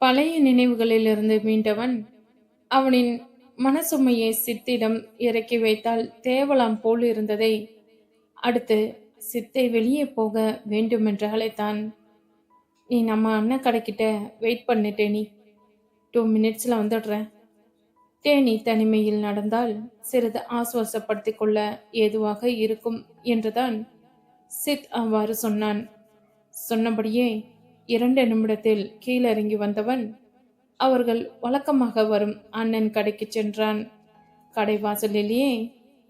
பழைய நினைவுகளிலிருந்து மீண்டவன், அவனின் மனசுமையை சித்திடம் இறக்கி வைத்தால் தேவலாம் போல் இருந்ததை அடுத்து சித்தை வெளியே போக வேண்டுமென்று அழைத்தான். "நீ நம்ம அண்ணன் கடைக்கிட்ட வெயிட் பண்ணு டேனி. 2 மினிட்ஸ்ல வந்துடுறேன்." டேனி தனிமையில் நடந்தால் சிறிது ஆசுவாசப்படுத்திக் கொள்ள ஏதுவாக இருக்கும் என்றுதான் சித் அவ்வாறு சொன்னான். சொன்னபடியே 2 நிமிடத்தில் கீழிறங்கி வந்தவன் அவர்கள் வழக்கமாக வரும் அண்ணன் கடைக்கு சென்றான். கடை வாசலிலேயே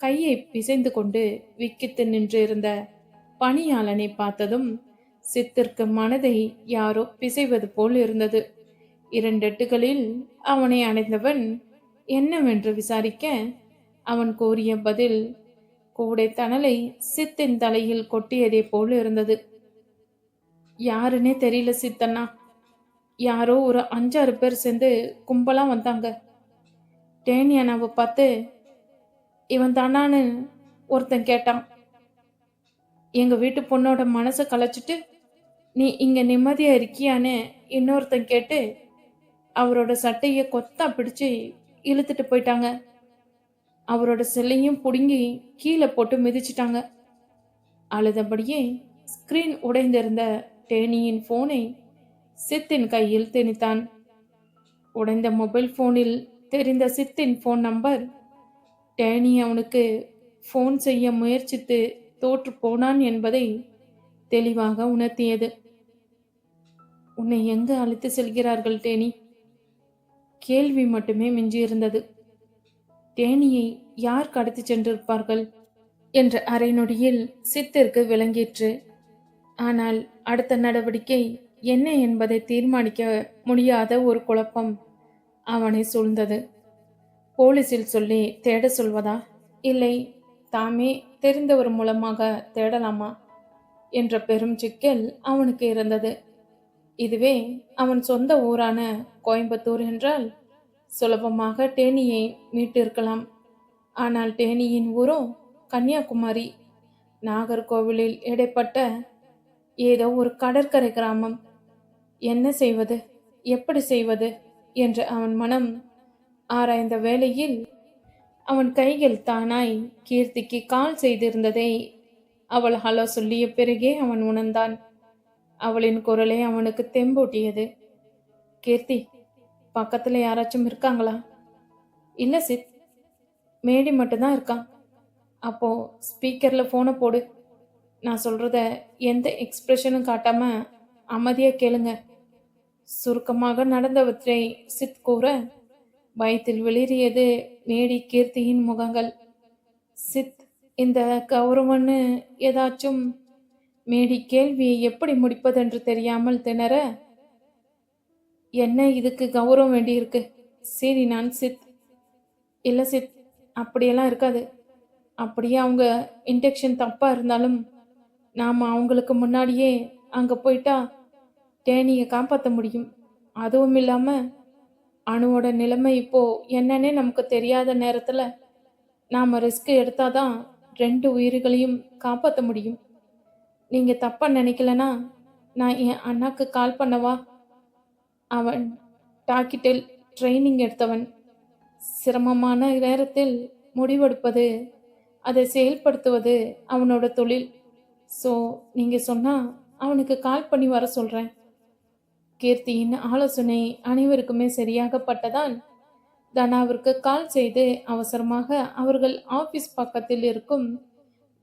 கையை பிசைந்து கொண்டு விக்கித்து நின்றிருந்த பணியாளனை பார்த்ததும் சித்திற்கு மனதை யாரோ பிசைவது போல் இருந்தது. 2 எட்டுகளில் அவனை அடைந்தவன் என்னவென்று விசாரிக்க அவன் கூறிய பதில் கூடை தணலை சித்தின் தலையில் கொட்டியதே போல் இருந்தது. "யாருன்னே தெரியல சித்தண்ணா. யாரோ ஒரு 5-6 பேர் சேர்ந்து கும்பலா வந்தாங்க. டேனி அண்ணாவை பார்த்து இவன் தானான்னு ஒருத்தன் கேட்டான். எங்க வீட்டு பொண்ணோட மனசை கலைச்சிட்டு நீ இங்க நிம்மதியா இருக்கியான்னு இன்னொருத்தன் கேட்டு அவரோட சட்டையை கொத்தா பிடிச்சு இழுத்துட்டு போயிட்டாங்க. அவரோட செல்லையும் புடுங்கி கீழே போட்டு மிதிச்சிட்டாங்க." அழுதபடியே ஸ்கிரீன் உடைந்திருந்த டேனியின் போனை சித்தின் கையில் திணித்தான். உடைந்த மொபைல் போனில் தெரிந்த சித்தின் போன் நம்பர் டேனி அவனுக்கு போன் செய்ய முயற்சித்து தோற்று போனான் என்பதை தெளிவாக உணர்த்தியது. "உன்னை எங்கு அழைத்து செல்கிறார்கள் டேனி?" கேள்வி மட்டுமே மிஞ்சியிருந்தது. டேனியை யார் கடத்தி சென்றிருப்பார்கள் என்ற அரை நொடியில் சித்திற்கு விளங்கிற்று. ஆனால் அடுத்த நடவடிக்கை என்ன என்பதை தீர்மானிக்க முடியாத ஒரு குழப்பம் அவனை சூழ்ந்தது. போலீசில் சொல்லி தேட சொல்வதா, இல்லை தாமே தெரிந்தவர் மூலமாக தேடலாமா என்ற பெரும் சிக்கல் அவனுக்கு இருந்தது. இதுவே அவன் சொந்த ஊரான கோயம்புத்தூர் என்றால் சுலபமாக டேனியை மீட்டிருக்கலாம். ஆனால் டேனியின் ஊரோ கன்னியாகுமரி, நாகர்கோவிலில் இடைப்பட்ட ஏதோ ஒரு கடற்கரை கிராமம். என்ன செய்வது, எப்படி செய்வது என்று அவன் மனம் ஆராய்ந்த வேளையில் அவன் கைகள் தானாய் கீர்த்திக்கு கால் செய்திருந்ததை அவள் ஹலோ சொல்லிய பிறகே அவன் உணர்ந்தான். அவளின் குரலே அவனுக்கு தெம்பூட்டியது. "கீர்த்தி, பக்கத்துல யாராச்சும் இருக்காங்களா?" "இல்ல சித், மேடி மட்டும்தான் இருக்கான்." "அப்போ ஸ்பீக்கர்ல போனை போடு. நான் சொல்றத எந்த எக்ஸ்பிரஷனும் காட்டாம அமைதியா கேளுங்க." சுருக்கமாக நடந்தவற்றை சித் கூற பயத்தில் வெளியேறியது மேடி கீர்த்தியின் முகங்கள். "சித், இந்த கௌரவன்னு ஏதாச்சும்..." மேடி கேள்வியை எப்படி முடிப்பதென்று தெரியாமல் திணற, "என்ன இதுக்கு கௌரவம் வேண்டியிருக்கு?" சீறினான் சித். "இல்லை சித், அப்படியெல்லாம் இருக்காது. அப்படியே அவங்க இன்டெக்ஷன் தப்பா இருந்தாலும் நாம அவங்களுக்கு முன்னாடியே அங்க போயிட்டா டேனியை காப்பாற்ற முடியும். அதுவும் இல்லாம அணுவோட நிலைமை இப்போ என்னன்னே நமக்கு தெரியாத நேரத்துல நாம ரிஸ்க் எடுத்தாதான் 2 உயிர்களையும் காப்பாற்ற முடியும். நீங்க தப்பா நினைக்கலனா நான் என் அண்ணாக்கு கால் பண்ணவா? அவன் டாக்கிட்டில் ட்ரைனிங் எடுத்தவன். சிரமமான நேரத்தில் முடிவெடுப்பது, அதை செயல்படுத்துவது அவனோட தொழில். ஸோ நீங்க சொன்னா அவனுக்கு கால் பண்ணி வர சொல்றேன்." கீர்த்தியின் ஆலோசனை அனைவருக்குமே சரியாகப்பட்டதால் தனாவிற்கு கால் செய்து அவசரமாக அவர்கள் ஆபீஸ் பக்கத்தில் இருக்கும்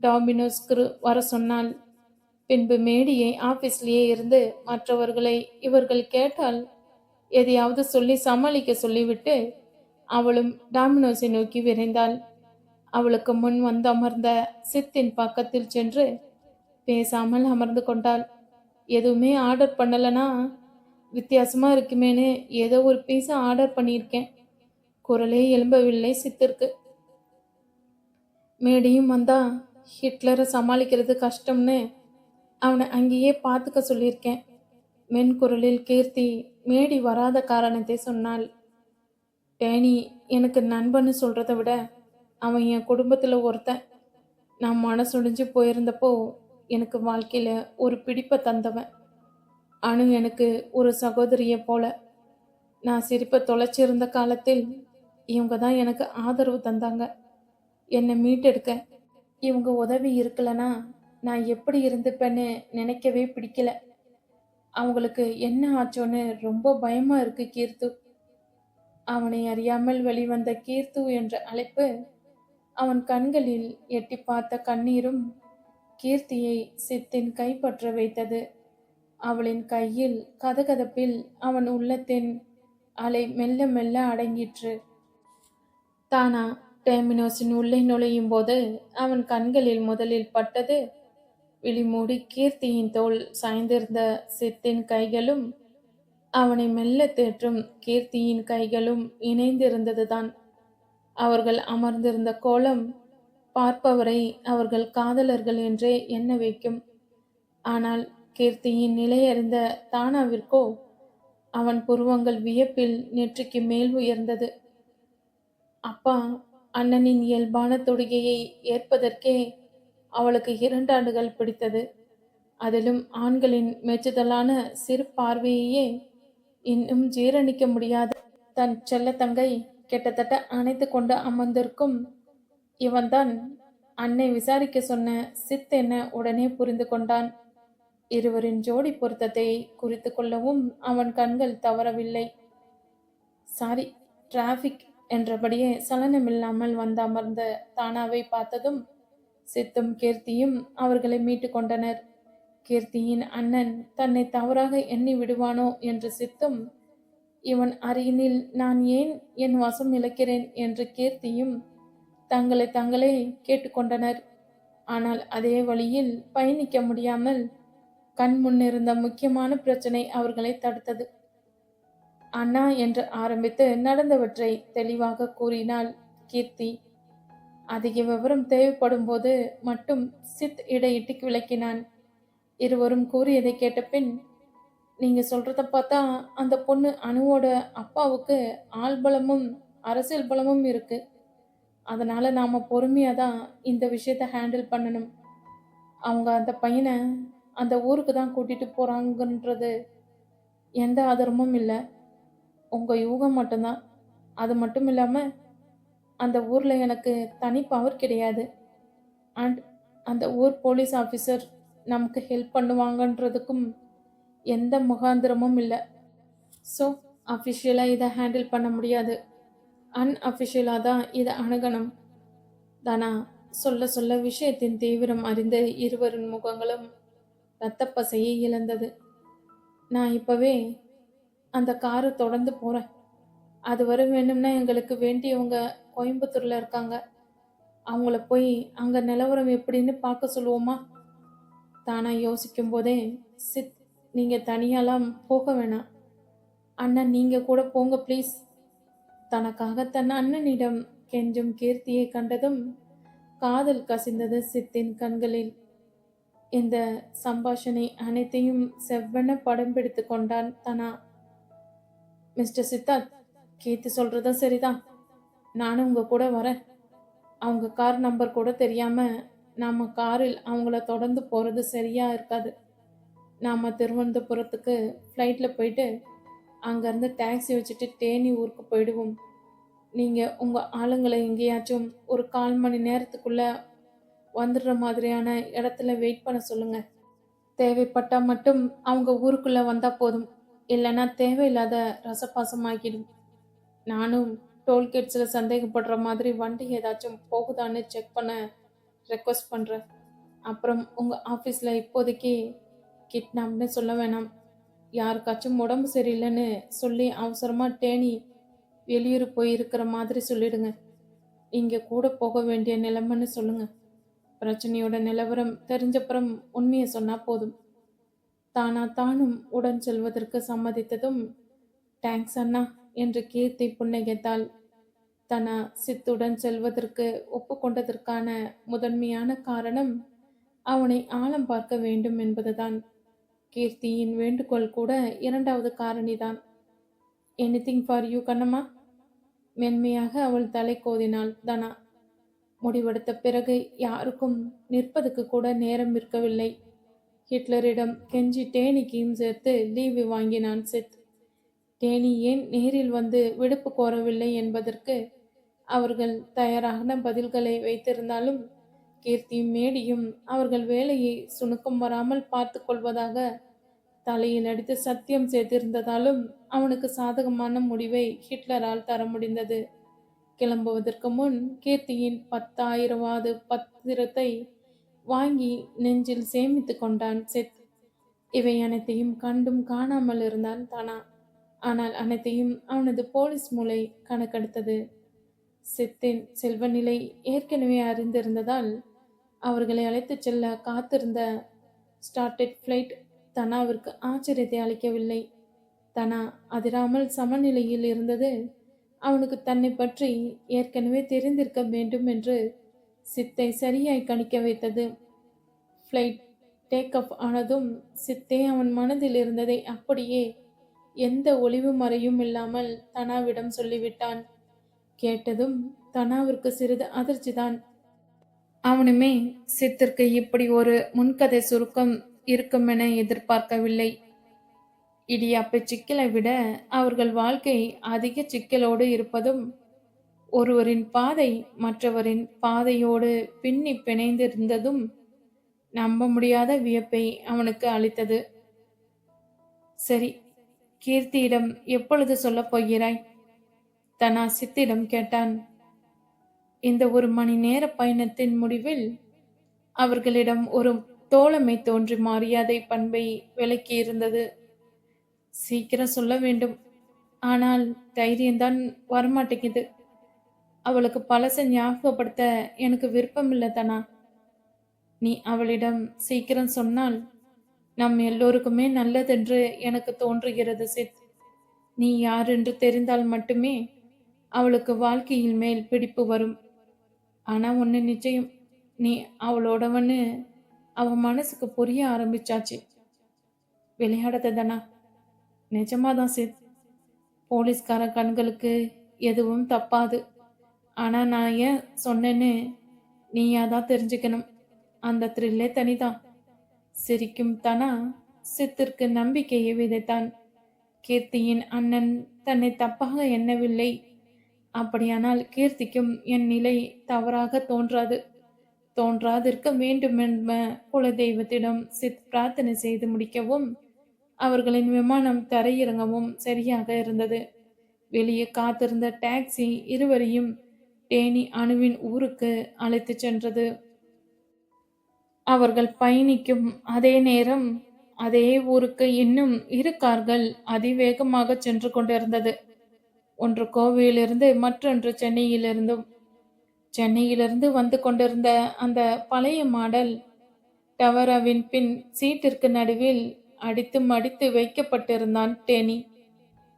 டாமினோஸ்க்கு வர சொன்னாள். பின்பு மேடியை ஆபீஸ்லேயே இருந்து மற்றவர்களை இவர்கள் கேட்டால் எதையாவது சொல்லி சமாளிக்க சொல்லிவிட்டு அவளும் டாமினோஸை நோக்கி விரைந்தாள். அவளுக்கு முன் வந்து அமர்ந்த சித்தின் பக்கத்தில் சென்று பேசாமல் அமர்ந்து கொண்டாள். "எதுவுமே ஆர்டர் பண்ணலனா வித்தியாசமா இருக்குமேனு ஏதோ ஒரு பீஸா ஆர்டர் பண்ணியிருக்கேன்." குரலே எழும்பவில்லை சித்திற்கு. "மேடியும் வந்தா ஹிட்லரை சமாளிக்கிறது கஷ்டம்னு அவனை அங்கேயே பார்த்துக்க சொல்லியிருக்கேன்." மென்குரலில் கீர்த்தி மேடி வராத காரணத்தை சொன்னாள். "டேனி எனக்கு நண்பன்னு சொல்றதை விட அவன் என் குடும்பத்தில் ஒருத்தன். நான் மனசுடைஞ்சு போயிருந்தப்போ எனக்கு வாழ்க்கையில் ஒரு பிடிப்பை தந்தவன். அணு எனக்கு ஒரு சகோதரியை போல. நான் சிரிப்பை தொலைச்சிருந்த காலத்தில் இவங்க தான் எனக்கு ஆதரவு தந்தாங்க. என்னை மீட்டெடுக்க இவங்க உதவி இருக்கலனா நான் எப்படி இருந்துப்பேன்னு நினைக்கவே பிடிக்கல. அவங்களுக்கு என்ன ஆச்சோன்னு ரொம்ப பயமா இருக்கு கீர்த்து. அவனை அறியாமல் வெளிவந்த கீர்த்து என்ற அழைப்பு அவன் கண்களில் எட்டி பார்த்த கண்ணீரும் கீர்த்தியை சித்தின் கைப்பற்ற வைத்தது. அவளின் கையில் கதகதப்பில் அவன் உள்ளத்தின் அலை மெல்ல மெல்ல அடங்கிற்று. தானா டெர்மினோஸின் உள்ளே நுழையும் போது அவன் கண்களில் முதலில் பட்டது விழிமூடி கீர்த்தியின் தோள் சாய்ந்திருந்த சித்தின் கைகளும் அவனை மெல்ல தேற்றும் கீர்த்தியின் கைகளும் இணைந்திருந்ததுதான். அவர்கள் அமர்ந்திருந்த கோலம் பார்ப்பவரை அவர்கள் காதலர்கள் என்றே எண்ண வைக்கும். ஆனால் கீர்த்தியின் நிலையறிந்த தானாவிற்கோ அவன் புருவங்கள் வியப்பில் நெற்றிக்கு மேல் உயர்ந்தது. அப்பா அண்ணனின் இயல்பான தொடுகையை ஏற்பதற்கே அவளுக்கு 2 ஆண்டுகள் பிடித்தது. அதிலும் ஆண்களின் மெச்சுதலான சிறு பார்வையையே இன்னும் ஜீரணிக்க முடியாத தன் செல்ல தங்கை கிட்டத்தட்ட அணைத்து கொண்டு அமர்ந்திருக்கும் இவன்தான் அன்னை விசாரிக்க சொன்ன சித் என உடனே புரிந்து கொண்டான். இருவரின் ஜோடி பொருத்தத்தை குறித்து கொள்ளவும் அவன் கண்கள் தவறவில்லை. சாரி, டிராஃபிக் என்றபடியே சலனமில்லாமல் வந்து அமர்ந்த தானாவை பார்த்ததும் சித்தும் கீர்த்தியும் அவர்களை மீட்டு கொண்டனர். கீர்த்தியின் அண்ணன் தன்னை தவறாக எண்ணி விடுவானோ என்று சித்தும், இவன் அருகினில் நான் ஏன் என் வசம் இழக்கிறேன் என்று கீர்த்தியும் தங்களை தங்களே கேட்டுக்கொண்டனர். ஆனால் அதே வழியில் பயணிக்க முடியாமல் கண் முன்னிருந்த முக்கியமான பிரச்சனை அவர்களை தடுத்தது. அண்ணா என்று ஆரம்பித்து நடந்தவற்றை தெளிவாக கூறினாள் கீர்த்தி. அதிக விவரம் தேவைப்படும் போது மட்டும் சித் இடையிட்டு விளக்கினான். இருவரும் கூறியதை கேட்ட பின், நீங்க சொல்றத பார்த்தா அந்த பொண்ணு அனுவோட அப்பாவுக்கு ஆள்பலமும் அரசியல் பலமும் இருக்கு. அதனால நாம பொறுமையா தான் இந்த விஷயத்த ஹேண்டில் பண்ணணும். அவங்க அந்த பையனை அந்த ஊருக்கு தான் கூட்டிட்டு போறாங்கன்றது எந்த ஆதாரமும் இல்லை. உங்க யூகம் மட்டும்தான். அது மட்டும் இல்லாம அந்த ஊர்ல எனக்கு தனி பவர் கிடையாது. அண்ட் அந்த ஊர் போலீஸ் ஆஃபீஸர் நமக்கு ஹெல்ப் பண்ணுவாங்கன்றதுக்கும் எந்த முகாந்திரமும் இல்லை. ஸோ அஃபிஷியலாக இதை ஹேண்டில் பண்ண முடியாது. அன்அஃபிஷியலாக தான் இதை அணுகணும். தானா சொல்ல சொல்ல விஷயத்தின் தீவிரம் அறிந்த இருவரின் முகங்களும் இரத்தப்பசையை இழந்தது. நான் இப்போவே அந்த காரை தொடர்ந்து போகிறேன். அது வரை வேணும்னா எங்களுக்கு வேண்டியவங்க கோயம்புத்தூரில் இருக்காங்க. அவங்கள போய் அங்கே நிலவரம் எப்படின்னு பார்க்க சொல்லுவோமா? தானா யோசிக்கும் போதே, சித், நீங்கள் தனியாலாம் போக வேணாம். அண்ணன் நீங்கள் கூட போங்க ப்ளீஸ். தனக்காக தன் அண்ணனிடம் கெஞ்சும் கீர்த்தியை கண்டதும் காதல் கசிந்தது சித்தின் கண்களில். இந்த சம்பாஷணை அனைத்தையும் செவ்வென படம் பிடித்து கொண்டான் தனா. மிஸ்டர் சித்தார்த், கீர்த்தி சொல்றதும் சரிதான். நானும் உங்க கூட வரேன். அவங்க கார் நம்பர் கூட தெரியாம நாம காரில் அவங்கள தொடர்ந்து போறது சரியா இருக்காது. நாம திருவனந்தபுரத்துக்கு ஃப்ளைட்டில் போயிட்டு அங்கேருந்து டாக்ஸி வச்சுட்டு தேனி ஊருக்கு போயிடுவோம். நீங்கள் உங்கள் ஆளுங்களை எங்கேயாச்சும் ஒரு 1/4 மணி நேரத்துக்குள்ள வந்துடுற மாதிரியான இடத்துல வெயிட் பண்ண சொல்லுங்க. தேவைப்பட்டால் மட்டும் அவங்க ஊருக்குள்ளே வந்தால் போதும். இல்லைன்னா தேவையில்லாத ரசபாசமாகிடும். நானும் டோல்கேட்ஸில் சந்தேகப்படுற மாதிரி வண்டி ஏதாச்சும் போகுதான்னு செக் பண்ண ரெக்வஸ்ட் பண்ணுறேன். அப்புறம் உங்கள் ஆஃபீஸில் இப்போதைக்கு கிட்னாப்னு சொல்ல வேணாம். யாருக்காச்சும் உடம்பு சரியில்லைன்னு சொல்லி அவசரமாக தேனி வெளியூர் போயிருக்கிற மாதிரி சொல்லிடுங்க. இங்கே கூட போக வேண்டிய நிலைமைன்னு சொல்லுங்க. பிரச்சனையோட நிலவரம் தெரிஞ்சப்புறம் உண்மையை சொன்னால் போதும். தானும் உடன் செல்வதற்கு சம்மதித்ததும், தேங்க்ஸ் அண்ணா என்று கீர்த்தி புன்னகைத்தாள். தனா சித்துடன் செல்வதற்கு ஒப்புக்கொண்டதற்கான முதன்மையான காரணம் அவனை ஆழம் பார்க்க வேண்டும் என்பதுதான். கீர்த்தியின் வேண்டுகோள் கூட 2வது காரணிதான். Anything for you Kannamma. மென்மையாக அவள் தலை கோதினாள் தனா. முடிவெடுத்த பிறகு யாருக்கும் நிற்பதுக்கு கூட நேரம் இருக்கவில்லை. ஹிட்லரிடம் கெஞ்சி டேனிக்கையும் சேர்த்து லீவு வாங்கினான் சித். டேனி ஏன் நேரில் வந்து விடுப்பு கோரவில்லை என்பதற்கு அவர்கள் தயாரான பதில்களை வைத்திருந்தாலும் கீர்த்தியும் மேடியும் அவர்கள் வேலையை சுணுக்கம் வராமல் பார்த்து கொள்வதாக தலையில் அடித்து சத்தியம் செய்திருந்ததாலும் அவனுக்கு சாதகமான முடிவை ஹிட்லரால் தர முடிந்தது. கிளம்புவதற்கு முன் கீர்த்தியின் 10,000வது பத்திரத்தை வாங்கி நெஞ்சில் சேமித்து கொண்டான் செத். இவை அனைத்தையும் கண்டும் காணாமல் இருந்தான் தானா. ஆனால் அனைத்தையும் அவனது போலீஸ் மூளை கணக்கெடுத்தது. சித்தின் செல்வ நிலை ஏற்கனவே அறிந்திருந்ததால் அவர்களை அழைத்துச் செல்ல காத்திருந்த ஸ்டார்டட் ஃப்ளைட் தனாவிற்கு ஆச்சரியத்தை அளிக்கவில்லை. தனா அதிராமல் சமநிலையில் இருந்தது அவனுக்கு தன்னை பற்றி ஏற்கனவே தெரிந்திருக்க வேண்டும் என்று சித்தை சரியாய் கணிக்க வைத்தது. ஃப்ளைட் டேக் ஆஃப் ஆனதும் சித்தே அவன் மனதில் இருந்ததை அப்படியே எந்த ஒளிவு மறையும் இல்லாமல் தனாவிடம் சொல்லிவிட்டான். கேட்டதும் தனாவிற்கு சிறிது அதிர்ச்சிதான். அவனுமே சித்திற்கு இப்படி ஒரு முன்கதை சுருக்கம் இருக்கும் என எதிர்பார்க்கவில்லை. இடியாப்பை சிக்கலை விட அவர்கள் வாழ்க்கை அதிக சிக்கலோடு இருப்பதும் ஒருவரின் பாதை மற்றவரின் பாதையோடு பின்னி பிணைந்திருந்ததும் நம்ப முடியாத வியப்பை அவனுக்கு அளித்தது. சரி, கீர்த்தியிடம் எப்பொழுது சொல்லப் போகிறாய்? தனா சித்திடம் கேட்டான். இந்த 1 மணி நேர பயணத்தின் முடிவில் அவர்களிடம் ஒரு தோழமை தோன்றி மரியாதை பண்பை விலக்கியிருந்தது. சீக்கிரம் சொல்ல வேண்டும், ஆனால் தைரியம்தான் வரமாட்டேங்குது. அவளுக்கு பழச ஞாபகப்படுத்த எனக்கு விருப்பமில்லை தானா. நீ அவளிடம் சீக்கிரம் சொன்னால் நம் எல்லோருக்குமே நல்லதென்று எனக்கு தோன்றுகிறது சித். நீ யாரென்று தெரிந்தால் மட்டுமே அவளுக்கு வாழ்க்கையில் மேல் பிடிப்பு வரும். ஆனா ஒன்று நிச்சயம், நீ அவளோடவன்னு அவ மனசுக்கு புரிய ஆரம்பிச்சாச்சு. விளையாடாததானா? நிஜமாதான் சித். போலீஸ்கார கண்களுக்கு எதுவும் தப்பாது. ஆனா நான் ஏன் சொன்னேன்னு நீயாதான் தெரிஞ்சுக்கணும். அந்த த்ரில்லே தனிதான். சிரிக்கும் தனா சித்திற்கு நம்பிக்கையை விதைத்தான். கீர்த்தியின் அண்ணன் தன்னை தப்பாக எண்ணவில்லை. அப்படியானால் கீர்த்திக்கும் என் நிலை தவறாக தோன்றாதிருக்க வேண்டுமென்ப குலதெய்வத்திடம் சித் பிரார்த்தனை செய்து முடிக்கவும் அவர்களின் விமானம் தரையிறங்கவும் சரியாக இருந்தது. வெளியே காத்திருந்த டாக்ஸி இருவரையும் டேனி அணுவின் ஊருக்கு அழைத்து சென்றது. அவர்கள் பயணிக்கும் அதே நேரம் அதே ஊருக்கு இன்னும் 2 கார்கள் அதிவேகமாக சென்று கொண்டிருந்தது. ஒன்று கோவையிலிருந்து, மற்றொன்று சென்னையிலிருந்தும். சென்னையிலிருந்து வந்து கொண்டிருந்த அந்த பழைய மாடல் டவராவின் பின் சீட்டிற்கு நடுவில் அடித்து மடித்து வைக்கப்பட்டிருந்தான் டேனி.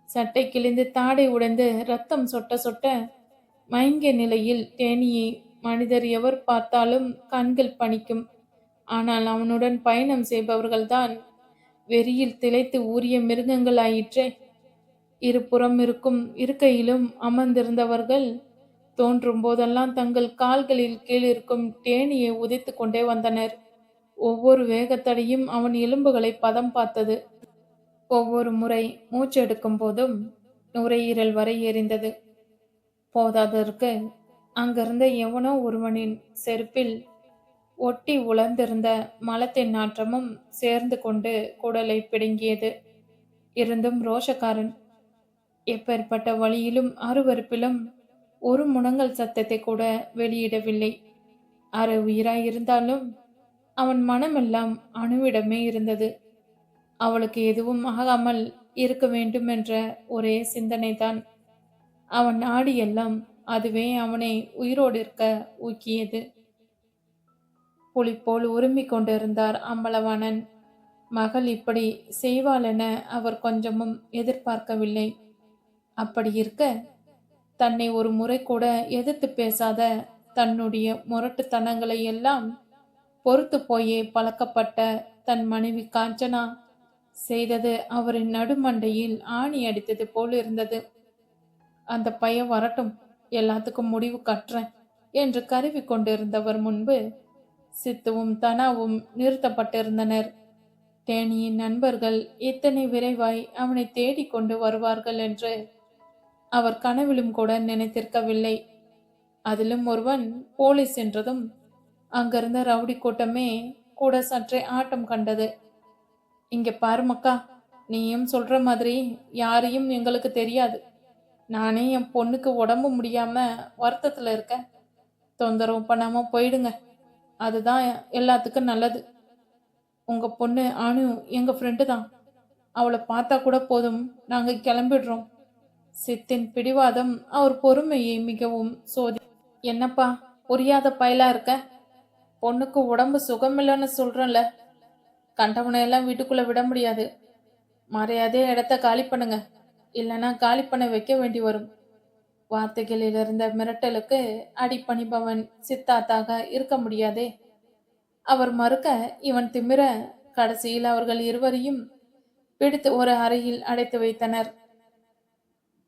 சட்டை கிழிந்து தாடை உடைந்து ரத்தம் சொட்ட சொட்ட மயங்கிய நிலையில் டேனியை மனிதர் எவர் பார்த்தாலும் கண்கள் பணிக்கும். ஆனால் அவனுடன் பயணம் செய்பவர்கள்தான் வெறியில் திளைத்து ஊறிய மிருகங்கள் ஆயிற்றே. இருபுறம் இருக்கும் இருக்கையிலும் அமர்ந்திருந்தவர்கள் தோன்றும் போதெல்லாம் தங்கள் கால்களில் கீழிருக்கும் டேனியை உதைத்து கொண்டே வந்தனர். ஒவ்வொரு வேகத்தடையும் அவன் எலும்புகளை பதம் பார்த்தது. ஒவ்வொரு முறை மூச்செடுக்கும் போதும் நுரையீரல் வரை எரிந்தது. போதாதற்கு அங்கிருந்த எவனோ ஒருவனின் செருப்பில் ஒட்டி உலர்ந்திருந்த மலத்தின் நாற்றமும் சேர்ந்து கொண்டு குடலை பிடுங்கியது. இருந்தும் ரோஷக்காரன் எப்பேற்பட்ட வழியிலும் அருவருப்பிலும் ஒரு முனங்கல் சத்தத்தை கூட வெளியிடவில்லை. அரை உயிராயிருந்தாலும் அவன் மனமெல்லாம் அணுவிடமே இருந்தது. அவளுக்கு எதுவும் ஆகாமல் இருக்க வேண்டும் என்ற ஒரே சிந்தனைதான். அவன் நாடியெல்லாம் அதுவே அவனை உயிரோடு இருக்க ஊக்கியது. புலிப்போல் உருமிக் கொண்டிருந்தார் அம்பலவாணன். மகள் இப்படி செய்வாள் என அவர் கொஞ்சமும் எதிர்பார்க்கவில்லை. அப்படி இருக்க தன்னை ஒரு முறை கூட எதிர்த்து பேசாத தன்னுடைய முரட்டுத்தனங்களை எல்லாம் பொறுத்து போயே பழக்கப்பட்ட தன் மனைவி காஞ்சனா செய்தது அவரின் நடுமண்டையில் ஆணி அடித்தது போல் இருந்தது. அந்த பையன் வரட்டும், எல்லாத்துக்கும் முடிவு கட்டுறேன் என்று கருவி கொண்டிருந்தவர் முன்பு சித்துவும் தனாவும் நிறுத்தப்பட்டிருந்தனர். டேனியின் நண்பர்கள் இத்தனை விரைவாய் அவனை தேடிக் கொண்டு வருவார்கள் என்று அவர் கனவிலும் கூட நினைத்திருக்கவில்லை. அதிலும் ஒருவன் போலீஸ் என்றதும் அங்கிருந்த ரவுடி கூட்டமே கூட சற்றே ஆட்டம் கண்டது. இங்க பாரு மக்கா, நீயும் சொல்ற மாதிரி யாரையும் எங்களுக்கு தெரியாது. நானே என் பொண்ணுக்கு உடம்பு முடியாம வருத்தத்துல இருக்கேன். தொந்தரவு பண்ணாம போயிடுங்க, அதுதான் எல்லாத்துக்கும் நல்லது. உங்க பொண்ணு அனு எங்க ஃப்ரெண்டு தான். அவளை பார்த்தா கூட போதும், நாங்க கிளம்பிடுறோம். சித்தின் பிடிவாதம் அவர் பொறுமையை மிகவும் சோதி. என்னப்பா புரியாத பயலா இருக்க? பொண்ணுக்கு உடம்பு சுகமில்லைன்னு சொல்றேன்ல. கண்டவனை எல்லாம் வீட்டுக்குள்ள விட முடியாது. மறையாதே இடத்த காலி பண்ணுங்க, இல்லைன்னா காலி பண்ண வைக்க வேண்டி வரும். வார்த்தைகளில் இருந்த மிரட்டலுக்கு அடிப்பணிபவன் சித்தாத்தாக இருக்க முடியாதே. அவர் மறுக்க இவன் திமிர கடைசியில் அவர்கள் இருவரையும் பிடித்து ஒரு அறையில் அடைத்து வைத்தனர்.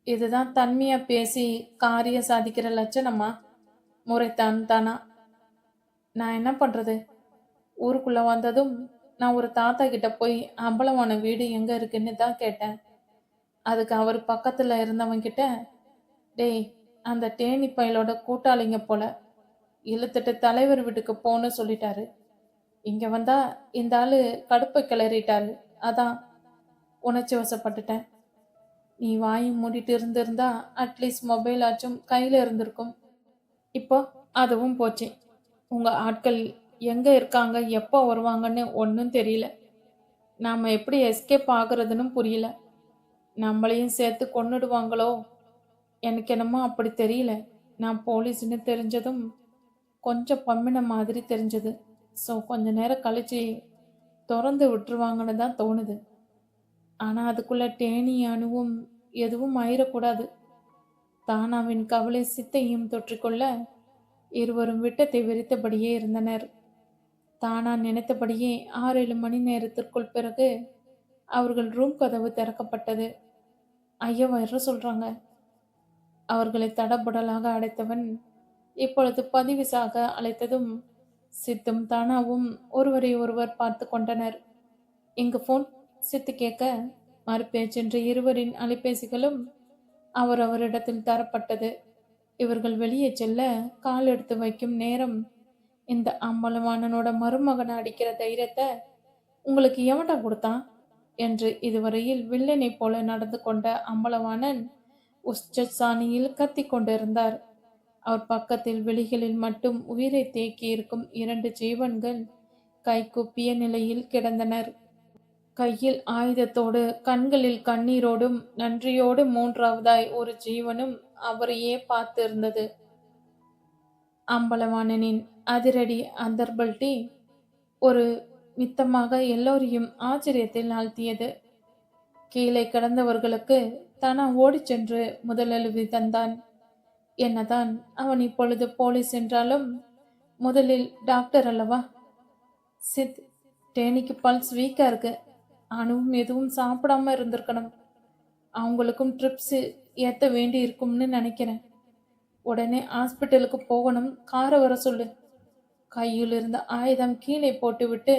இதுதான் தன்மையா பேசி காரிய சாதிக்கிற லட்சணமா? முறைத்தான் தானா. நான் என்ன பண்றது? ஊருக்குள்ள வந்ததும் நான் ஒரு தாத்தா கிட்ட போய் அம்பலமான வீடு எங்க இருக்குன்னு தான் கேட்டேன். அதுக்கு அவர் பக்கத்துல இருந்தவன் கிட்ட, டேய், அந்த டேனி பயலோட கூட்டாளிங்க போல, இழுத்துட்டு தலைவர் வீட்டுக்கு போன்னு சொல்லிட்டாரு. இங்க வந்தா இந்த ஆளு கடுப்பை கிளறிட்டாரு. அதான் உணர்ச்சி வசப்பட்டுட்டேன். நீ வாயும் மூடிட்டு இருந்திருந்தா அட்லீஸ்ட் மொபைல் ஆச்சும் கையில இருந்திருக்கும். இப்போ அதுவும் போச்சு. உங்க ஆட்கள் எங்க இருக்காங்க, எப்போ வருவாங்கன்னு ஒன்றும் தெரியல. நாம எப்படி எஸ்கேப் ஆகுறதுன்னு புரியல. நம்மளையும் சேர்த்து கொன்னுடுவாங்களோ? எனக்கு என்னமோ அப்படி தெரியல. நான் போலீஸ்ன்னு தெரிஞ்சதும் கொஞ்சம் பம்மின மாதிரி தெரிஞ்சது. ஸோ கொஞ்ச நேரம் கழிச்சு திறந்து விட்டுருவாங்கன்னு தான் தோணுது. ஆனால் அதுக்குள்ள டேனி அணுவும் எதுவும் ஆயிடக்கூடாது. தானாவின் கவலை சித்தையும் தொற்றிக்கொள்ள இருவரும் விட்டத்தை விரித்தபடியே இருந்தனர். தானா நினைத்தபடியே 6-7 மணி நேரத்திற்குள் பிறகு அவர்கள் ரூம் கதவு திறக்கப்பட்டது. ஐயா வர சொல்றாங்க. அவர்களை தடபுடலாக அடைத்தவன் இப்பொழுது பதிவிசாக அழைத்ததும் சித்தும் தானாவும் ஒருவரை ஒருவர் பார்த்து கொண்டனர். இங்கு போன் சித்து கேட்க மறுபேச்சென்று இருவரின் அலைபேசிகளும் அவரவரிடத்தில் தரப்பட்டது. இவர்கள் வெளியே செல்ல கால் எடுத்து வைக்கும் நேரம் இந்த அம்பலவாணனோட மருமகனை அடிக்கிற தைரியத்தை உங்களுக்கு எவன்டா கொடுத்தான் என்று இதுவரையில் வில்லனை போல நடந்து கொண்ட அம்பலவாணன் உச்ச சாணியில் கத்தி கொண்டிருந்தார். அவர் பக்கத்தில் வெளிகளில் மட்டும் உயிரை தேக்கி இருக்கும் 2 ஜீவன்கள் கைகூப்பிய நிலையில் கிடந்தனர். கையில் ஆயுதத்தோடு கண்களில் கண்ணீரோடும் நன்றியோடு மூன்றாவதாய் ஒரு ஜீவனும் அவரையே பார்த்திருந்தது. அம்பலவாணனின் அதிரடி அந்தர்பல்டி ஒரு மித்தமாக எல்லோரையும் ஆச்சரியத்தில் ஆழ்த்தியது. கீழே கிடந்தவர்களுக்கு தானா ஓடிச் சென்று முதலுதவி தந்தான். என்னதான் அவன் இப்பொழுது போலீஸ் என்றாலும் முதலில் டாக்டர் அல்லவா? சித், டேனிக்கு பல்ஸ் வீக்கா இருக்கு. அணுவும் எதுவும் சாப்பிடாம இருந்திருக்கணும். அவங்களுக்கும் ட்ரிப்ஸ் ஏற்ற வேண்டி இருக்கும்னு நினைக்கிறேன். உடனே ஹாஸ்பிட்டலுக்கு போகணும். காரை வர சொல்லு. கையில் இருந்த ஆயுதம் கீழே போட்டுவிட்டு,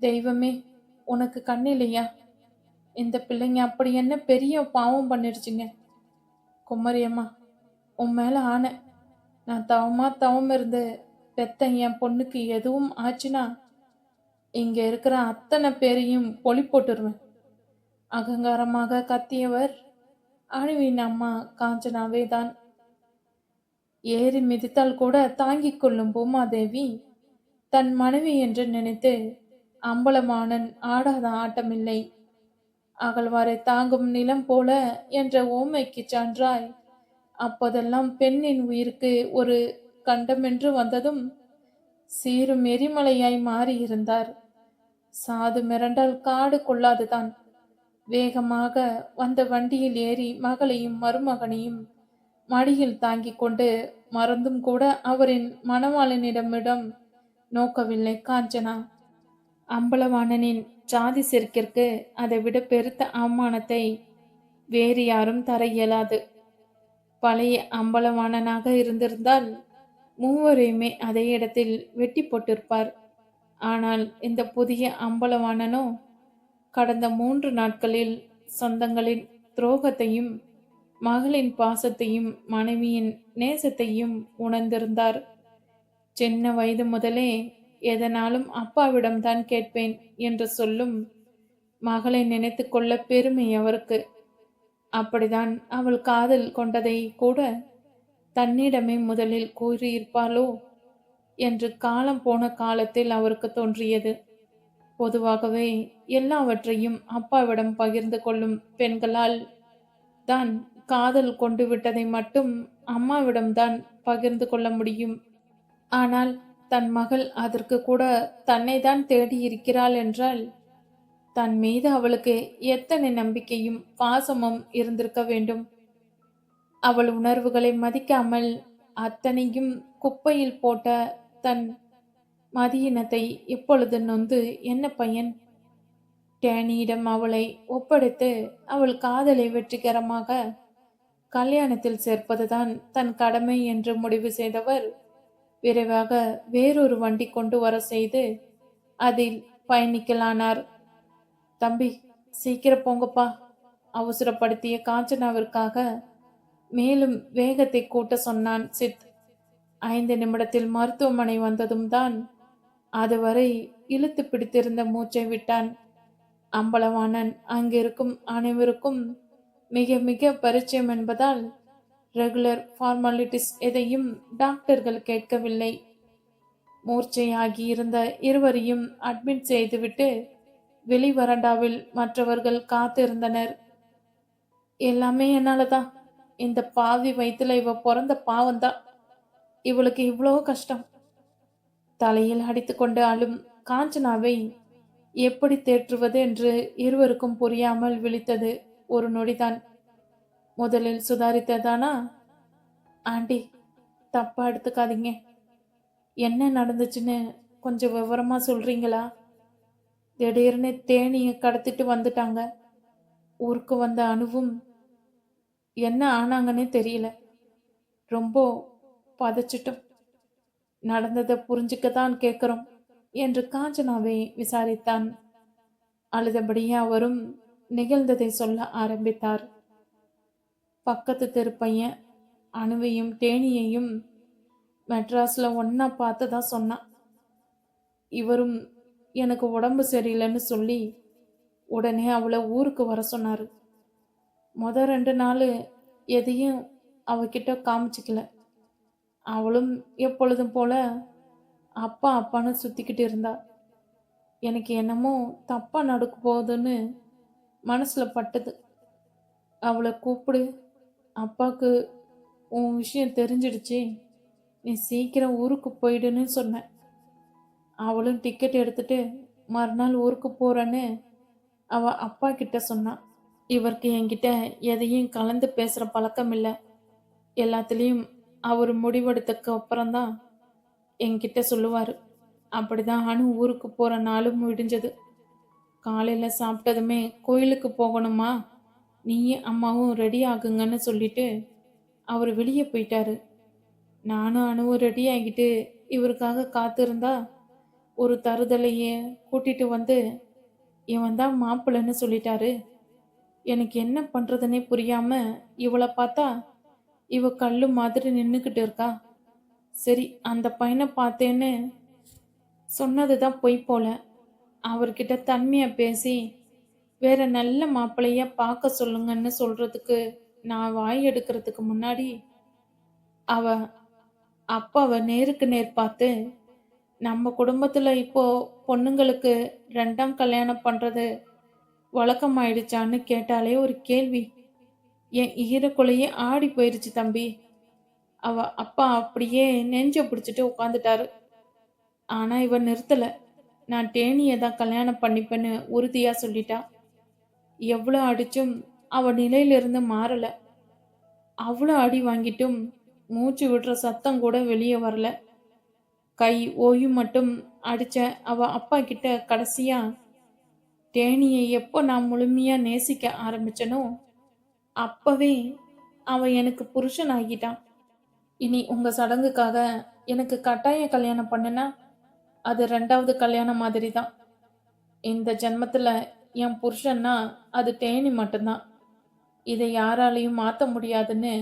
தெய்வமே, உனக்கு கண்ணில்லையா? இந்த பிள்ளைங்க அப்படி என்ன பெரிய பாவம் பண்ணிடுச்சுங்க? குமரியம்மா, உன் மேல ஆணை. நான் தவம் இருந்து பெத்த என் பொண்ணுக்கு எதுவும் ஆச்சுன்னா இங்க இருக்கிற அத்தனை பேரையும் பொலி போட்டுருவேன். அகங்காரமாக கத்தியவர் அணுவின் அம்மா காஞ்சனாவே தான். ஏறி மிதித்தால் கூட தாங்கிக் கொள்ளும் பூமாதேவி தன் மனைவி என்று நினைத்து அம்பலமானன் ஆடாத ஆட்டமில்லை. அகழ்வாரை தாங்கும் நிலம் போல என்ற ஓமைக்கு சான்றாய் அப்போதெல்லாம் பெண்ணின் உயிருக்கு ஒரு கண்டமென்று வந்ததும் சீரும் எரிமலையாய் மாறியிருந்தார். சாது மிரண்டால் காடு கொள்ளாதுதான். வேகமாக வந்த வண்டியில் ஏறி மகளையும் மருமகனையும் மடியில் தாங்கிக் கொண்டு மறந்தும் கூட அவரின் மணவாளனிடமிடம் நோக்கவில்லை காஞ்சனா. அம்பலவாணனின் சாதி செருக்கிற்கு அதை விட பெருத்த அவமானத்தை வேறு யாரும் தர இயலாது. பழைய அம்பலவாணனாக இருந்திருந்தால் மூவரையுமே அதே இடத்தில் வெட்டி போட்டிருப்பார். ஆனால் இந்த புதிய அம்பலவாணனோ கடந்த 3 நாட்களில் சொந்தங்களின் துரோகத்தையும் மகளின் பாசத்தையும் மனைவியின் நேசத்தையும் உணர்ந்திருந்தார். சின்ன வயது முதலே எதனாலும் அப்பாவிடம்தான் கேட்பேன் என்று சொல்லும் மகளை நினைத்து கொள்ள பெருமை அவருக்கு. அப்படிதான் அவள் காதல் கொண்டதை கூட தன்னிடமே முதலில் கூறியிருப்பாளோ என்று காலம் போன காலத்தில் அவருக்கு தோன்றியது. பொதுவாகவே எல்லாவற்றையும் அப்பாவிடம் பகிர்ந்து கொள்ளும் பெண்களால் தான் காதல் கொண்டு விட்டதை மட்டும் அம்மாவிடம்தான் பகிர்ந்து கொள்ள முடியும். ஆனால் தன் மகள் அதற்கு கூட தன்னை தான் தேடி இருக்கிறாள் என்றால் தன் மீது அவளுக்கு எத்தனை நம்பிக்கையும் பாசமும் இருந்திருக்க வேண்டும். அவள் உணர்வுகளை மதிக்காமல் அத்தனையும் குப்பையில் போட்ட தன் மதியினத்தை இப்பொழுது நொந்து என்ன பயன்? டேனியிடம் அவளை ஒப்படைத்து அவள் காதலை வெற்றிகரமாக கல்யாணத்தில் சேர்ப்பதுதான் தன் கடமை என்று முடிவு செய்தவர் விரைவாக வேறொரு வண்டி கொண்டு வர செய்து அதில் பயணிக்கலானார். தம்பி, சீக்கிரம் போங்கப்பா, அவசரப்படுத்திய காஞ்சனாவிற்காக மேலும் வேகத்தை கூட்ட சொன்னான் சித். 5 நிமிடத்தில் மருத்துவமனை வந்ததும் தான் அதுவரை இழுத்து பிடித்திருந்த மூச்சை விட்டான். அம்பலவாணன் அங்கிருக்கும் அனைவருக்கும் மிக மிக பரிச்சயம் என்பதால் ரெகுலர் ஃபார்மாலிட்டிஸ் எதையும் டாக்டர்கள் கேட்கவில்லை. மூர்ச்சையாகி இருந்த இருவரையும் அட்மிட் செய்துவிட்டு வெளிவரண்டாவில் மற்றவர்கள் காத்திருந்தனர். எல்லாமே என்னாலதான். இந்த பாவி வயிற்றுல இவ பிறந்த பாவம்தான். இவளுக்கு இவ்வளோ கஷ்டம். தலையில் அடித்துக்கொண்டு அழும் காஞ்சனாவை எப்படி தேற்றுவது என்று இருவருக்கும் புரியாமல் விழித்தது ஒரு நொடிதான். முதலில் சுதாரித்ததானா? ஆண்டி, தப்பா எடுத்துக்காதீங்க. என்ன நடந்துச்சுன்னு கொஞ்சம் விவரமா சொல்றீங்களா? திடீர்னு தேனியை கடத்திட்டு வந்துட்டாங்க. ஊருக்கு வந்த அணுவும் என்ன ஆனாங்கன்னே தெரியல. ரொம்ப பதச்சிட்டோம். நடந்ததை புரிஞ்சுக்கத்தான் கேட்குறோம் என்று காஞ்சனாவை விசாரித்தான். அழுதபடியே அவரும் நிகழ்ந்ததை சொல்ல ஆரம்பித்தார். பக்கத்து தெரு பையன் அணுவையும் தேனியையும் மெட்ராஸ்ல ஒன்னா பார்த்ததா சொன்னான். இவரும் எனக்கு உடம்பு சரியில்லைன்னு சொல்லி உடனே அவளை ஊருக்கு வர சொன்னாரு. 2 நாள் எதையும் அவகிட்ட காமிச்சிக்கல. அவளும் எப்பொழுதும் போல அப்பா அப்பான்னு சுத்திக்கிட்டு இருந்தா. எனக்கு என்னமோ தப்பா நடக்க போகுதுன்னு மனசுல பட்டது. அவளை கூப்பிடு, அப்பாக்கு உன் விஷயம் தெரிஞ்சிடுச்சு, நீ சீக்கிரம் ஊருக்கு போயிடுன்னு சொன்னேன். அவளும் டிக்கெட் எடுத்துட்டு மறுநாள் ஊருக்கு போறேன்னு அவ அப்பா கிட்ட சொன்னான். இவருக்கு என்கிட்ட எதையும் கலந்து பேசுற பழக்கம் இல்லை. எல்லாத்துலேயும் அவர் முடிவெடுத்ததுக்கு அப்புறம்தான் என்கிட்ட சொல்லுவார். அப்படிதான் அனு ஊருக்கு போகிற நாளும் விடிஞ்சது. காலையில் சாப்பிட்டதுமே கோயிலுக்கு போகணுமா, நீயும் அம்மாவும் ரெடி ஆகுங்கன்னு சொல்லிட்டு அவர் வெளியே போயிட்டாரு. நானும் அணுவும் ரெடி ஆகிட்டு இவருக்காக காத்திருந்தா ஒரு தருதலையே கூட்டிட்டு வந்து இவன் தான் மாப்பிள்ளைன்னு சொல்லிட்டாரு. எனக்கு என்ன பண்ணுறதுனே புரியாம இவளை பார்த்தா இவ கல்லு மாதிரி நின்றுக்கிட்டு இருக்கா. சரி, அந்த பையனை பார்த்தேன்னு சொன்னது தான் பொய் போல. அவர்கிட்ட தன்மையாக பேசி வேற நல்ல மாப்பிள்ளையா பார்க்க சொல்லுங்கன்னு சொல்றதுக்கு நான் வாய் எடுக்கிறதுக்கு முன்னாடி அவ அப்பாவை நேருக்கு நேர் பார்த்து, நம்ம குடும்பத்தில் இப்போ பொண்ணுங்களுக்கு 2ஆம் கல்யாணம் பண்ணுறது வழக்கமாயிடுச்சான்னு கேட்டாலே ஒரு கேள்வி. என் ஈரக்குலையே ஆடி போயிருச்சு தம்பி. அவ அப்பா அப்படியே நெஞ்ச பிடிச்சிட்டு உட்காந்துட்டாரு. ஆனா இவ நிறுத்தல. நான் டேனியை தான் கல்யாணம் பண்ணிப்பேன்னு உறுதியா சொல்லிட்டா. எவ்வளோ அடிச்சும் அவ நிலையிலிருந்து மாறல. அவ்வளோ அடி வாங்கிட்டும் மூச்சு விடுற சத்தம் கூட வெளியே வரல. கை ஓயும் மட்டும் அடிச்ச அவ அப்பா கிட்ட கடைசியா டேனியை எப்போ நான் முழுமையா நேசிக்க ஆரம்பிச்சனோ அப்பவே அவன் எனக்கு புருஷன் ஆகிட்டான். இனி உங்க சடங்குக்காக எனக்கு கட்டாய கல்யாணம் பண்ணுனா அது 2வது கல்யாணம் மாதிரி தான். இந்த ஜென்மத்துல என் புருஷன்னா அது தேனி மட்டும்தான். இதை யாராலையும் மாத்த முடியாதுன்னு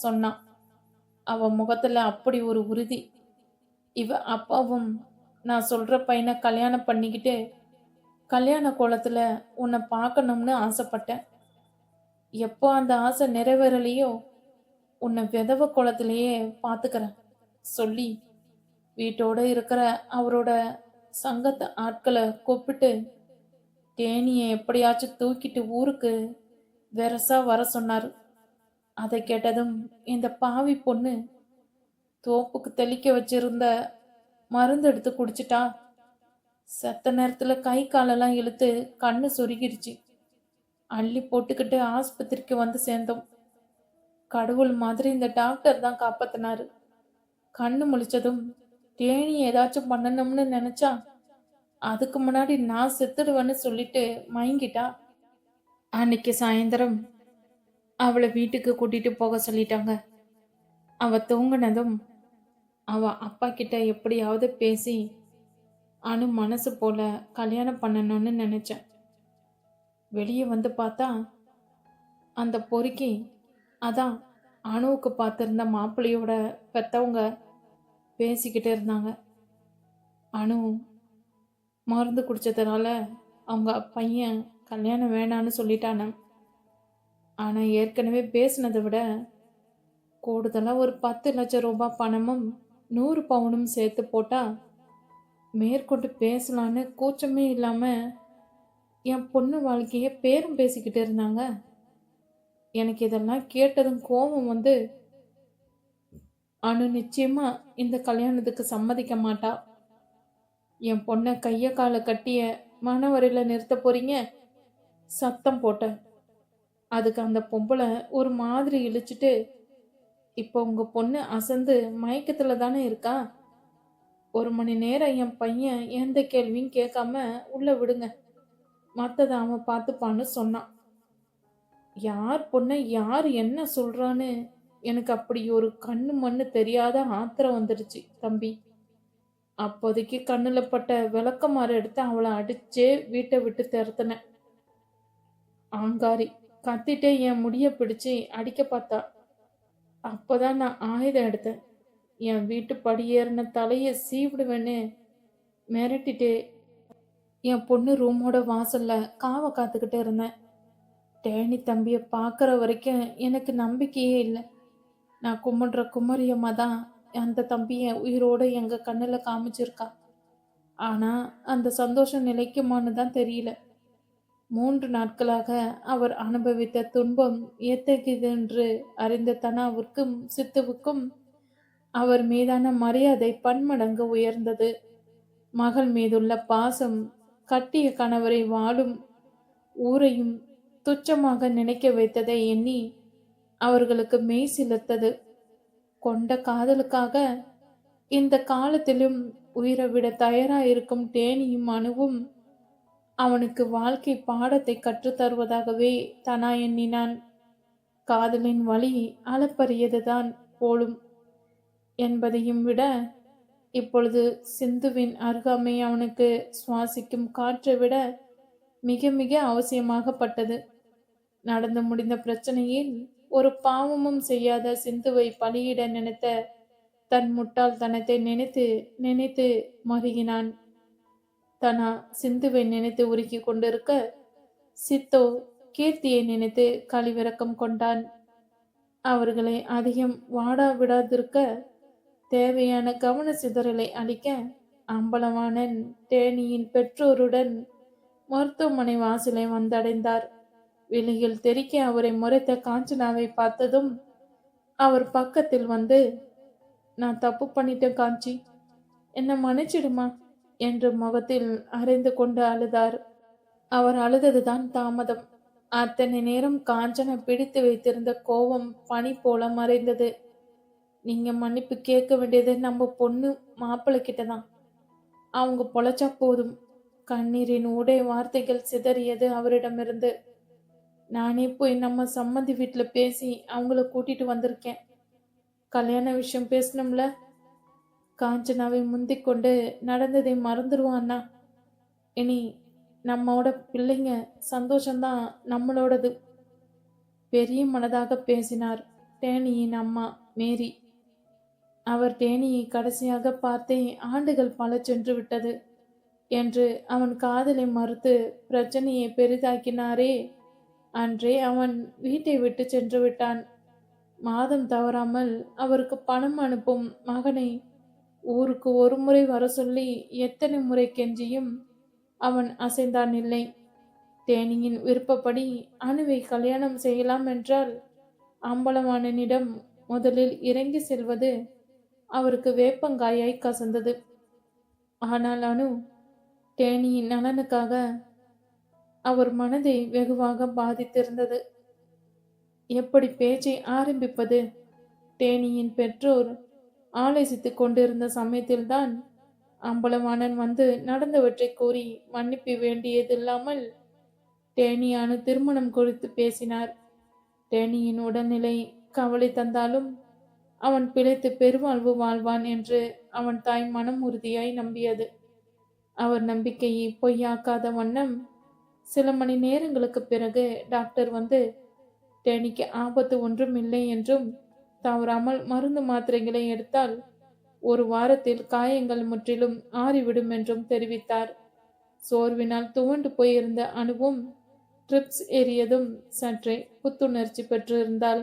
சொன்னான். அவ முகத்துல அப்படி ஒரு உறுதி. இவ அப்பாவும் நான் சொல்ற பையனை கல்யாணம் பண்ணிக்கிட்டு கல்யாண கோலத்துல உன்னை பார்க்கணும்னு ஆசைப்பட்டேன். எப்போ அந்த ஆசை நிறைவேறலையோ உன்னை விதவ கோலத்திலேயே பார்த்துக்கிறேன் சொல்லி வீட்டோட இருக்கிற அவரோட சங்கத்த ஆட்களை கூப்பிட்டு தேனியை எப்படியாச்சும் தூக்கிட்டு ஊருக்கு வெரசா வர சொன்னாரு. அதை கேட்டதும் இந்த பாவி பொண்ணு தோப்புக்கு தெளிக்க வச்சிருந்த மருந்து எடுத்து குடிச்சிட்டா. செத்த நேரத்துல கை காலெல்லாம் இழுத்து கண்ணு சொருகிருச்சு. அள்ளி போட்டுக்கிட்டு ஆஸ்பத்திரிக்கு வந்து சேர்ந்தோம். கடவுள் மாதிரி இந்த டாக்டர் தான் காப்பாத்தினாரு. கண்ணு முழிச்சதும் தேனி ஏதாச்சும் பண்ணணும்னு நினைச்சா அதுக்கு முன்னாடி நான் செத்துடுவேன்னு சொல்லிட்டு மயங்கிட்டா. அன்னைக்கு சாயந்தரம் அவளை வீட்டுக்கு கூட்டிட்டு போக சொல்லிட்டாங்க. அவ தூங்கினதும் அவ அப்பா கிட்ட எப்படியாவது பேசி அனு மனசு போல கல்யாணம் பண்ணணும்னு நினைச்சேன். வெளியே வந்து பார்த்தா அந்த பொறுக்கி அதான் அணுவுக்கு பார்த்திருந்த மாப்பிள்ளையோட பெத்தவங்க பேசிக்கிட்டு இருந்தாங்க. அணு மருந்து குடிச்சதுனால அவங்க பையன் கல்யாணம் வேணான்னு சொல்லிட்டான. ஆனா ஏற்கனவே பேசினதை விட கூடுதலா ஒரு 10 லட்சம் ரூபாய் பணமும் 100 பவுனும் சேர்த்து போட்டா மேற்கொண்டு பேசலான்னு கூச்சமே இல்லாம என் பொண்ணு வாழ்க்கைய பேரும் பேசிக்கிட்டு இருந்தாங்க. எனக்கு இதெல்லாம் கேட்டதும் கோபம் வந்து அனு நிச்சயமா இந்த கல்யாணத்துக்கு சம்மதிக்க மாட்டா. என் பொண்ணை கைய காலை கட்டிய மனவரையில நிறுத்த போறீங்க சத்தம் போட்டேன். அதுக்கு அந்த பொம்பளை ஒரு மாதிரி இழிச்சிட்டு, இப்போ உங்க பொண்ணு அசந்து மயக்கத்துல தானே இருக்கா, 1 மணி நேரம் என் பையன் எந்த கேள்வியும் கேட்காம உள்ள விடுங்க, மத்ததை அவன் பார்த்துப்பான்னு சொன்னான். யார் பொண்ணை யார் என்ன சொல்றான்னு எனக்கு அப்படி ஒரு கண்ணு மண்ணு தெரியாத ஆத்திரம் வந்துடுச்சு தம்பி. அப்போதைக்கு கண்ணுல பட்ட விளக்கமாறு எடுத்து அவளை அடிச்சே வீட்டை விட்டு திறத்தினேன். ஆங்காரி கத்திட்டே என் முடிய பிடிச்சு அடிக்க பார்த்தா. அப்பதான் நான் ஆயுதம் எடுத்தேன். என் வீட்டு படியேறின தலைய சீவிடுவேன்னு மிரட்டிட்டு என் பொண்ணு ரூமோட வாசல்ல காவ காத்துக்கிட்டு இருந்தேன். டேனி தம்பிய பார்க்குற வரைக்கும் எனக்கு நம்பிக்கையே இல்லை. நான் கும்பிடுற குமரியம்மா தான் அந்த தம்பிய உயிரோட எங்க கண்ணுல காமிச்சிருக்கா. ஆனா அந்த சந்தோஷம் நிலைக்குமான்னு தான் தெரியல. 3 நாட்களாக அவர் அனுபவித்த துன்பம் எத்தகையதென்று அறிந்த தனாவுக்கும் சித்துவுக்கும் அவர் மீதான மரியாதை பன்மடங்கு உயர்ந்தது. மகள் மீதுள்ள பாசம் கட்டிய கணவரை வாழும் ஊரையும் துச்சமாக நினைக்க வைத்ததை எண்ணி அவர்களுக்கு மெய் சிலிர்த்தது. கொண்ட காதலுக்காக இந்த காலத்திலும் உயிரை விட தயாராயிருக்கும் தேனியும் அணுவும் அவனுக்கு வாழ்க்கை பாடத்தை கற்றுத்தருவதாகவே தனா எண்ணினான். காதலின் வழி அளப்பரியதுதான் போலும் என்பதையும் விட இப்பொழுது சிந்துவின் அருகாமை அவனுக்கு சுவாசிக்கும் காற்றை விட மிக மிக அவசியமாகப்பட்டது. நடந்து முடிந்த பிரச்சனையில் ஒரு பாவமும் செய்யாத சிந்துவை பலியிட நினைத்த தன் முட்டாள்தனத்தை நினைத்து நினைத்து மருகினான். தனா சிந்துவை நினைத்து உருக்கி கொண்டிருக்க சித்தோ கீர்த்தியை நினைத்து கழிவிறக்கம் கொண்டான். அவர்களை அதிகம் வாடா விடாதிருக்க தேவையான கவன சிதறலை அளிக்க அம்பலவாணன் தேனியின் பெற்றோருடன் மருத்துவமனை வாசலை வந்தடைந்தார். வெளியில் தெறிக்க அவரை முறைத்த காஞ்சனாவை பார்த்ததும் அவர் பக்கத்தில் வந்து, நான் தப்பு பண்ணிட்டேன் காஞ்சி, என்னை மன்னிச்சிடுமா என்று முகத்தில் அரைந்து கொண்டு அழுதார். அவர் அழுததுதான் தாமதம். அத்தனை நேரம் காஞ்சனை பிடித்து வைத்திருந்த கோபம் பனி போல மறைந்தது. நீங்க மன்னிப்பு கேட்க வேண்டியது நம்ம பொண்ணு மாப்பிள்ளை கிட்டதான். அவங்க பொழைச்சா போதும். கண்ணீரின் ஊடே வார்த்தைகள் சிதறியது அவரிடமிருந்து. நானே போய் நம்ம சம்மந்தி வீட்டில் பேசி அவங்கள கூட்டிட்டு வந்திருக்கேன். கல்யாண விஷயம் பேசணும்ல. காஞ்சனாவை முந்திக் கொண்டு நடந்ததை மறந்துருவான் அண்ணா. இனி நம்மோட பிள்ளைங்க சந்தோஷம்தான் நம்மளோடது. பெரிய மனதாக பேசினார் டேனியின் அம்மா மேரி. அவர் டேனியை கடைசியாக பார்த்தே ஆண்டுகள் பல சென்று விட்டது என்று அவன் காதலை மறுத்து பிரச்சனையை பெரிதாக்கினாரே, அன்றே அவன் வீட்டை விட்டு சென்று விட்டான். மாதம் தவறாமல் அவருக்கு பணம் அனுப்பும் மகனை ஊருக்கு ஒரு முறை வர சொல்லி எத்தனை முறை கெஞ்சியும் அவன் அசைந்தான் இல்லை. டேனியின் விருப்பப்படி அணுவை கல்யாணம் செய்யலாம் என்றால் அம்பலவாணனிடம் முதலில் இறங்கி செல்வது அவருக்கு வேப்பங்காயாய் கசந்தது. ஆனால் அனு டேனியின் நலனுக்காக அவர் மனதை வெகுவாக பாதித்திருந்தது. எப்படி பேச்சை ஆரம்பிப்பது? டேனியின் பெற்றோர் ஆலோசித்துக் கொண்டிருந்த சமயத்தில்தான் அம்பலவாணன் வந்து நடந்தவற்றை கூறி மன்னிப்பு வேண்டியதில்லாமல் டேனியான திருமணம் குறித்து பேசினார். டேனியின் உடல்நிலை கவலை தந்தாலும் அவன் பிழைத்து பெருவாழ்வு வாழ்வான் என்று அவன் தாய் மனம் உறுதியாய் நம்பியது. அவர் நம்பிக்கையை பொய்யாக்காத வண்ணம் சில மணி நேரங்களுக்கு பிறகு டாக்டர் வந்து டேனிக்கு ஆபத்து ஒன்றும் இல்லை என்றும் தவறாமல் மருந்து மாத்திரைகளை எடுத்தால் ஒரு வாரத்தில் காயங்கள் முற்றிலும் ஆறிவிடும் என்றும் தெரிவித்தார். சோர்வினால் துவண்டு போயிருந்த அணுவும் ட்ரிப்ஸ் ஏறியதும் சற்றே புத்துணர்ச்சி பெற்றிருந்தாள்.